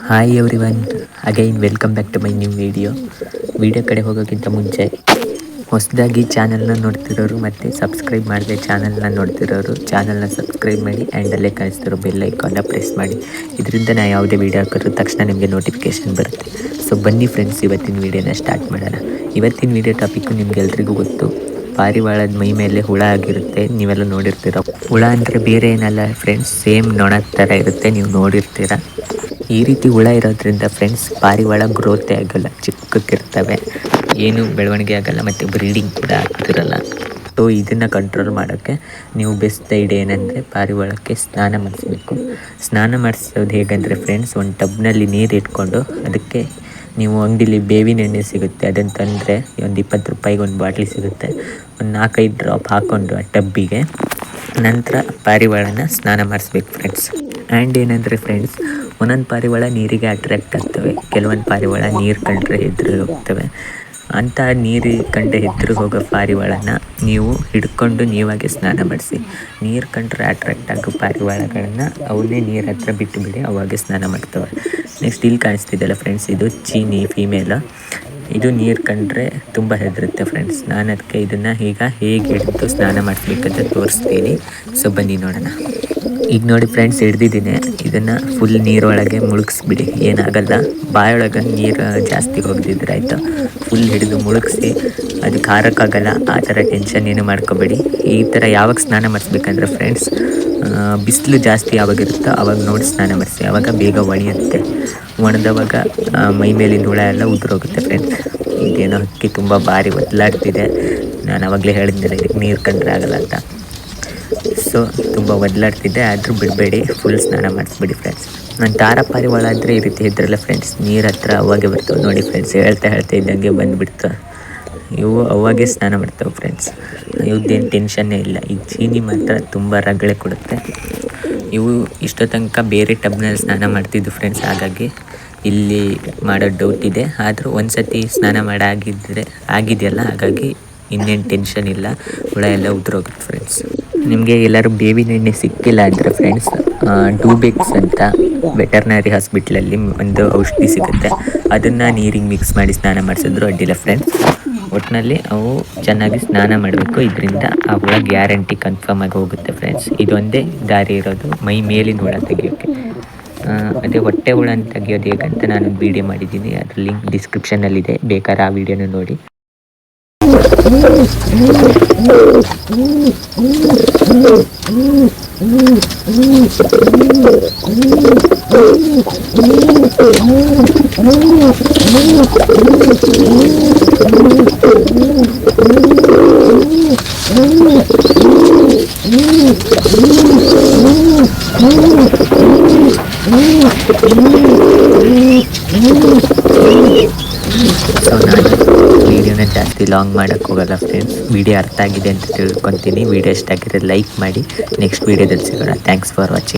Hi everyone, again welcome back to my new video ಕಡೆ ಹೋಗೋಕ್ಕಿಂತ ಮುಂಚೆ ಹೊಸದಾಗಿ ಚಾನಲ್ನ ನೋಡ್ತಿರೋರು ಮತ್ತು ಸಬ್ಸ್ಕ್ರೈಬ್ ಮಾಡದೆ ಚಾನಲ್ನ ನೋಡ್ತಿರೋರು ಚಾನಲ್ನ ಸಬ್ಸ್ಕ್ರೈಬ್ ಮಾಡಿ ಆ್ಯಂಡ್ ಅಲ್ಲೇ ಕಾಣಿಸ್ತಿರೋ ಬೆಲ್ ಐಕಾನ್ನ ಪ್ರೆಸ್ ಮಾಡಿ. ಇದರಿಂದ ನಾನು ಯಾವುದೇ ವೀಡಿಯೋ ಹಾಕಿರೋ ತಕ್ಷಣ ನಿಮಗೆ ನೋಟಿಫಿಕೇಷನ್ ಬರುತ್ತೆ. ಸೊ ಬನ್ನಿ ಫ್ರೆಂಡ್ಸ್, ಇವತ್ತಿನ ವೀಡಿಯೋನ ಸ್ಟಾರ್ಟ್ ಮಾಡೋಣ. ಇವತ್ತಿನ ವೀಡಿಯೋ ಟಾಪಿಕ್ಕು ನಿಮ್ಗೆಲ್ರಿಗೂ ಗೊತ್ತು, ಪಾರಿವಾಳದ ಮೈ ಮೇಲೆ ಹುಳ ಆಗಿರುತ್ತೆ. ನೀವೆಲ್ಲ ನೋಡಿರ್ತೀರ. ಹುಳ ಅಂದರೆ ಬೇರೆ ಏನಲ್ಲ ಫ್ರೆಂಡ್ಸ್, ಸೇಮ್ ನೊಣದ ಥರ ಇರುತ್ತೆ, ನೀವು ನೋಡಿರ್ತೀರ. ಈ ರೀತಿ ಹುಳ ಇರೋದ್ರಿಂದ ಫ್ರೆಂಡ್ಸ್ ಪಾರಿವಾಳ ಗ್ರೋತೇ ಆಗೋಲ್ಲ, ಚಿಕ್ಕಕ್ಕಿರ್ತವೆ, ಏನು ಬೆಳವಣಿಗೆ ಆಗೋಲ್ಲ ಮತ್ತು ಬ್ರೀಡಿಂಗ್ ಕೂಡ ಆಗ್ತಿರಲ್ಲ. ಸೊ ಇದನ್ನು ಕಂಟ್ರೋಲ್ ಮಾಡೋಕ್ಕೆ ನೀವು ಬೆಸ್ಟ್ ಐಡಿಯಾ ಏನಂದರೆ ಪಾರಿವಾಳಕ್ಕೆ ಸ್ನಾನ ಮಾಡಿಸ್ಬೇಕು. ಸ್ನಾನ ಮಾಡಿಸೋದು ಹೇಗಂದರೆ ಫ್ರೆಂಡ್ಸ್, ಒಂದು ಟಬ್ನಲ್ಲಿ ನೀರು ಇಟ್ಕೊಂಡು ಅದಕ್ಕೆ ನೀವು ಅಂಗಡಿಲಿ ಬೇವಿನ ಎಣ್ಣೆ ಸಿಗುತ್ತೆ, ಅದನ್ನು ತಂದರೆ ಒಂದು 20 ರೂಪಾಯಿಗೆ ಒಂದು ಬಾಟ್ಲಿ ಸಿಗುತ್ತೆ. ಒಂದು 4-5 ಡ್ರಾಪ್ ಹಾಕ್ಕೊಂಡು ಆ ಟಬ್ಬಿಗೆ ನಂತರ ಪಾರಿವಾಳನ ಸ್ನಾನ ಮಾಡಿಸ್ಬೇಕು ಫ್ರೆಂಡ್ಸ್. ಆ್ಯಂಡ್ ಏನಂದರೆ ಫ್ರೆಂಡ್ಸ್, ಒಂದೊಂದು ಪಾರಿವಾಳ ನೀರಿಗೆ ಅಟ್ರ್ಯಾಕ್ಟ್ ಆಗ್ತವೆ, ಕೆಲವೊಂದು ಪಾರಿವಾಳ ನೀರು ಕಂಡ್ರೆ ಹೆದ್ರು ಹೋಗ್ತವೆ. ಅಂಥ ನೀರು ಕಂಡು ಹೆದ್ರು ಹೋಗೋ ಪಾರಿವಾಳನ ನೀವು ಹಿಡ್ಕೊಂಡು ನೀವಾಗೆ ಸ್ನಾನ ಮಾಡಿಸಿ. ನೀರು ಕಂಡ್ರೆ ಅಟ್ರ್ಯಾಕ್ಟ್ ಆಗೋ ಪಾರಿವಾಳಗಳನ್ನು ಅವನ್ನೇ ನೀರು ಹತ್ರ ಬಿಟ್ಟು ಬಿಡಿ, ಅವಾಗೆ ಸ್ನಾನ ಮಾಡ್ತವೆ. ನೆಕ್ಸ್ಟ್ ಇಲ್ಲಿ ಕಾಣಿಸ್ತಿದ್ದಲ್ಲ ಫ್ರೆಂಡ್ಸ್, ಇದು ಚೀನಿ ಫೀಮೇಲು. ಇದು ನೀರು ಕಂಡ್ರೆ ತುಂಬ ಹೆದರುತ್ತೆ ಫ್ರೆಂಡ್ಸ್. ನಾನು ಅದಕ್ಕೆ ಇದನ್ನು ಈಗ ಹೇಗೆ ಹಿಡಿದು ಸ್ನಾನ ಮಾಡಿಸ್ಬೇಕಂತ ತೋರಿಸ್ತೀನಿ. ಸೊ ಬನ್ನಿ ನೋಡೋಣ. ಈಗ ನೋಡಿ ಫ್ರೆಂಡ್ಸ್, ಹಿಡ್ದಿದ್ದೀನಿ. ಇದನ್ನು ಫುಲ್ ನೀರೊಳಗೆ ಮುಳುಗಿಸ್ಬಿಡಿ, ಏನಾಗಲ್ಲ. ಬಾಯೊಳಗೆ ನೀರು ಜಾಸ್ತಿ ಹೋಗ್ದಿದ್ರೆ ಆಯಿತು. ಫುಲ್ ಹಿಡಿದು ಮುಳುಗಿಸಿ, ಅದಕ್ಕೆ ಹಾರೋಕ್ಕಾಗಲ್ಲ, ಆ ಥರ ಟೆನ್ಷನ್ ಏನು ಮಾಡ್ಕೋಬೇಡಿ. ಈ ಥರ ಯಾವಾಗ ಸ್ನಾನ ಮಾಡಿಸ್ಬೇಕಂದ್ರೆ ಫ್ರೆಂಡ್ಸ್, ಬಿಸಿಲು ಜಾಸ್ತಿ ಯಾವಾಗಿರುತ್ತೋ ಆವಾಗ ನೋಡಿ ಸ್ನಾನ ಮಾಡಿಸಿ, ಆವಾಗ ಬೇಗ ಒಣಯುತ್ತೆ. ಒಣದವಾಗ ಮೈ ಮೇಲಿನ ಹುಳ ಎಲ್ಲ ಉದುರೋಗುತ್ತೆ ಫ್ರೆಂಡ್ಸ್. ಇದೇನೋ ಹಕ್ಕಿ ತುಂಬ ಭಾರಿ ಒದ್ಲಾಡ್ತಿದೆ. ನಾನು ಆವಾಗಲೇ ಹೇಳಿದ್ನಲ್ಲ ಇದಕ್ಕೆ ನೀರು ಕಂಡ್ರೆ ಆಗಲ್ಲ ಅಂತ. ಸೊ ತುಂಬ ಒದ್ಲಾಡ್ತಿದ್ದೆ, ಆದರೂ ಬಿಡಬೇಡಿ, ಫುಲ್ ಸ್ನಾನ ಮಾಡಿಸ್ಬಿಡಿ ಫ್ರೆಂಡ್ಸ್. ನಾನು ತಾರ ಪಾರಿವಾಳ ಆದರೆ ಈ ರೀತಿ ಇದ್ರಲ್ಲ ಫ್ರೆಂಡ್ಸ್, ನೀರು ಹತ್ರ ಅವಾಗೆ ಬರ್ತವೆ ನೋಡಿ ಫ್ರೆಂಡ್ಸ್. ಹೇಳ್ತಾ ಇದ್ದಂಗೆ ಬಂದುಬಿಡ್ತು. ಇವು ಅವಾಗೆ ಸ್ನಾನ ಮಾಡ್ತವೆ ಫ್ರೆಂಡ್ಸ್, ಇವದ್ದೇನು ಟೆನ್ಷನ್ನೇ ಇಲ್ಲ. ಈ ಚೀನಿ ಮಾತ್ರ ತುಂಬ ರಗಳೆ ಕೊಡುತ್ತೆ. ಇವು ಇಷ್ಟೋ ತನಕ ಬೇರೆ ಟಬ್ನಲ್ಲಿ ಸ್ನಾನ ಮಾಡ್ತಿದ್ದು ಫ್ರೆಂಡ್ಸ್, ಹಾಗಾಗಿ ಇಲ್ಲಿ ಮಾಡೋ ಡೌಟ್ ಇದೆ. ಆದರೂ ಒಂದು ಸತಿ ಸ್ನಾನ ಆಗಿದೆಯಲ್ಲ, ಹಾಗಾಗಿ ಇನ್ನೇನು ಟೆನ್ಷನ್ ಇಲ್ಲ, ಹುಳ ಎಲ್ಲ ಉದುರೋಗುತ್ತೆ ಫ್ರೆಂಡ್ಸ್. ನಿಮಗೆ ಎಲ್ಲರೂ ಬೇವಿನ ಎಣ್ಣೆ ಸಿಕ್ಕಿಲ್ಲ ಅಂದರೆ ಫ್ರೆಂಡ್ಸ್, ಡೂಬೆಕ್ಸ್ ಅಂತ ವೆಟರ್ನರಿ ಹಾಸ್ಪಿಟ್ಲಲ್ಲಿ ಒಂದು ಔಷಧಿ ಸಿಗುತ್ತೆ, ಅದನ್ನು ನೀರಿಗೆ ಮಿಕ್ಸ್ ಮಾಡಿ ಸ್ನಾನ ಮಾಡಿಸಿದ್ರು ಅಡ್ಡಿಲ್ಲ ಫ್ರೆಂಡ್ಸ್. ಒಟ್ಟಿನಲ್ಲಿ ಅವು ಚೆನ್ನಾಗಿ ಸ್ನಾನ ಮಾಡಬೇಕು, ಇದರಿಂದ ಆ ಹುಳ ಗ್ಯಾರಂಟಿ ಕನ್ಫರ್ಮ್ ಆಗಿ ಹೋಗುತ್ತೆ ಫ್ರೆಂಡ್ಸ್. ಇದೊಂದೇ ದಾರಿ ಇರೋದು ಮೈ ಮೇಲಿನ ಹುಳ ತೆಗಿಯೋಕ್ಕೆ. ಅದೇ ಹೊಟ್ಟೆ ಹುಳ ತೆಗಿಯೋದು ಹೇಗಂತ ನಾನು ವೀಡಿಯೋ ಮಾಡಿದ್ದೀನಿ, ಅದ್ರ ಲಿಂಕ್ ಡಿಸ್ಕ್ರಿಪ್ಷನಲ್ಲಿದೆ, ಬೇಕಾದ್ರೆ ಆ ವಿಡಿಯೋನ ನೋಡಿ. ಸೊ ನಾನು ವೀಡಿಯೋನ ಜಾಸ್ತಿ ಲಾಂಗ್ ಮಾಡೋಕ್ಕೆ ಹೋಗಲ್ಲ ಫ್ರೆಂಡ್ಸ್. ವಿಡಿಯೋ ಅರ್ಥ ಆಗಿದೆ ಅಂತ ತಿಳ್ಕೊತೀನಿ. ವಿಡಿಯೋ ಇಷ್ಟ ಆಗಿದ್ರೆ ಲೈಕ್ ಮಾಡಿ. ನೆಕ್ಸ್ಟ್ ವೀಡಿಯೋದಲ್ಲಿ ಸಿಗೋಣ. Thanks for watching.